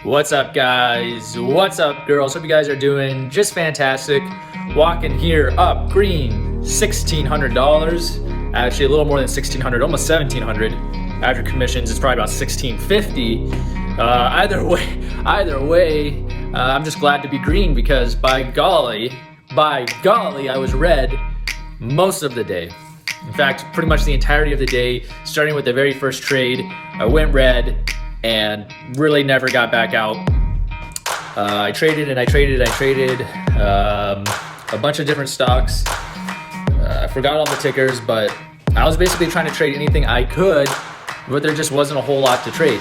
What's up, guys? What's up, girls? Hope you guys are doing just fantastic. Walking here up green, $1,600. Actually, a little more than $1,600, almost $1,700. After commissions, it's probably about $1,650. Either way, I'm just glad to be green because by golly, I was red most of the day. In fact, pretty much the entirety of the day, starting with the very first trade, I went red and really never got back out. I traded a bunch of different stocks. I forgot all the tickers, but I was basically trying to trade anything I could, but there just wasn't a whole lot to trade.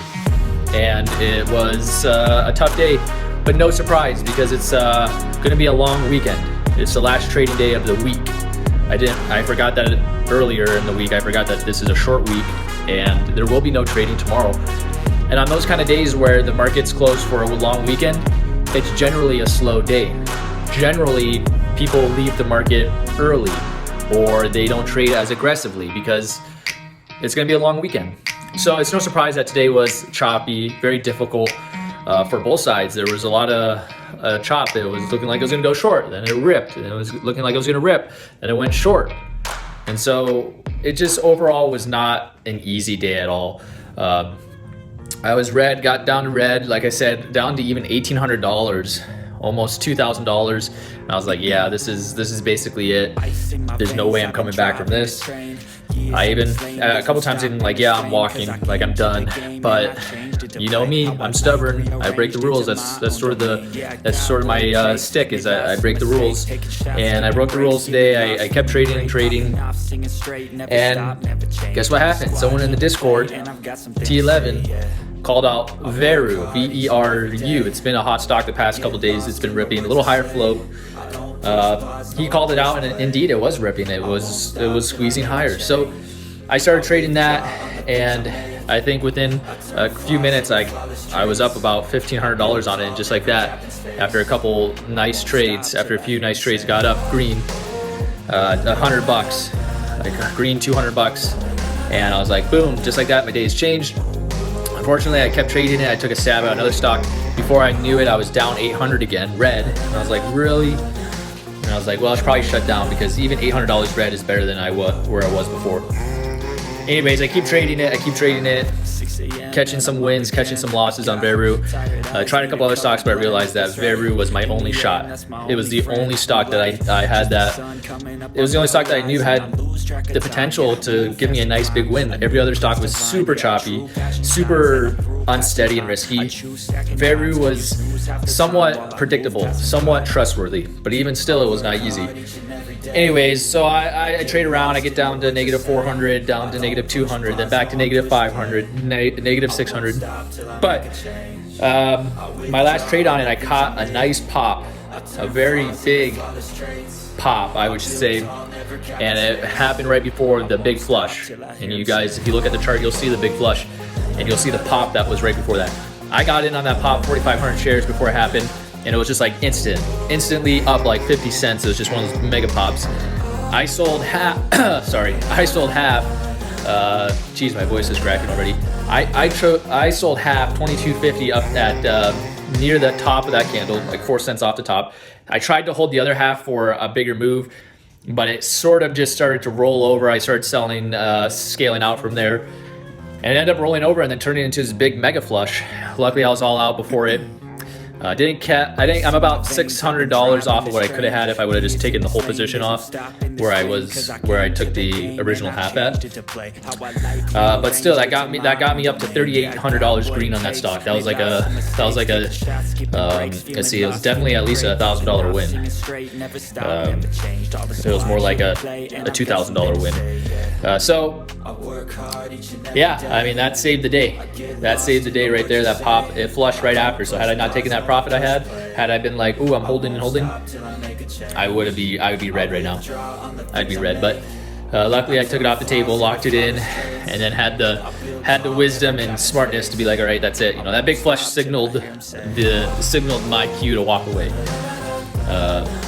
And it was a tough day, but no surprise because it's gonna be a long weekend. It's the last trading day of the week. I forgot that earlier in the week. I forgot that this is a short week and there will be no trading tomorrow. And on those kind of days where the market's closed for a long weekend, it's generally a slow day. Generally, people leave the market early or they don't trade as aggressively because it's gonna be a long weekend. So it's no surprise that today was choppy, very difficult for both sides. There was a lot of chop. It was looking like it was gonna go short, then it ripped, and it was looking like it was gonna rip, then it went short. And so it just overall was not an easy day at all. I was red, got down to red, like I said, down to even $1,800, almost $2,000. And I was like, yeah, this is basically it. There's no way I'm coming back from this. I even a couple times even like, yeah, I'm walking, like I'm done. But you know me, I'm stubborn. I break the rules. That's sort of my stick is I break the rules. And I broke the rules today. I kept trading, and guess what happened? Someone in the Discord, T11, called out Veru, V-E-R-U. It's been a hot stock the past couple days. It's been ripping, a little higher float. He called it out, and indeed it was ripping. It was squeezing higher. So I started trading that, and I think within a few minutes I was up about $1,500 on it, just like that. After a couple nice trades, after a few nice trades, got up green, $100, like green $200, and I was like, boom, just like that. My day's changed. Unfortunately, I kept trading it. I took a stab at another stock. Before I knew it, I was down 800 again, red. And I was like, really? And I was like, well, I should probably shut down because even $800 red is better than where I was before. Anyways, I keep trading it, catching some wins, catching some losses on Veru. I tried a couple other stocks, but I realized that Veru was my only shot. It was the only stock that I had it was the only stock that I knew had the potential to give me a nice big win. Every other stock was super choppy, super unsteady and risky. Veru was somewhat predictable, somewhat trustworthy, but even still it was not easy. Anyways, so I trade around. I get down to negative 400, down to negative 200, then back to negative 500, negative 600. But my last trade on it, I caught a nice pop, a very big pop, I would say, and it happened right before the big flush. And you guys, if you look at the chart, you'll see the big flush, and you'll see the pop that was right before that. I got in on that pop, 4,500 shares before it happened. And it was just like instantly up like 50 cents. It was just one of those mega pops. I sold half, geez, my voice is cracking already. I sold half, 22.50 up at near the top of that candle, like 4 cents off the top. I tried to hold the other half for a bigger move, but it sort of just started to roll over. I started selling, scaling out from there. And it ended up rolling over and then turning into this big mega flush. Luckily, I was all out before it. I think I'm about $600 off of what I could have had if I would have just taken the whole position off where I took the original half at. But still, that got me up to $3,800 green on that stock. That was like a let's see, it was definitely at least a $1,000 win. It was more like a $2,000 win. So yeah, I mean that saved the day. That saved the day right there. That pop, it flushed right after. So had I not taken that profit I had I been like, ooh, I'm holding, I would be red right now. I'd be red, but luckily I took it off the table, locked it in, and then had the wisdom and smartness to be like, all right, that's it. You know, that big flush signaled my cue to walk away.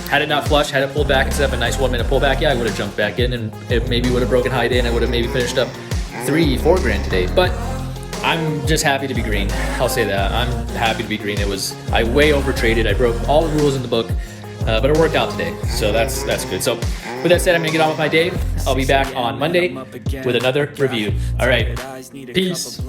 Had it not flushed, had it pulled back instead of a nice 1 minute pullback, yeah, I would have jumped back in and it maybe would have broken high day and I would have maybe finished up $3-4 grand today. But I'm just happy to be green. I'll say that. I'm happy to be green. I way over traded. I broke all the rules in the book, but it worked out today. So that's good. So with that said, I'm gonna get on with my day. I'll be back on Monday with another review. All right, peace.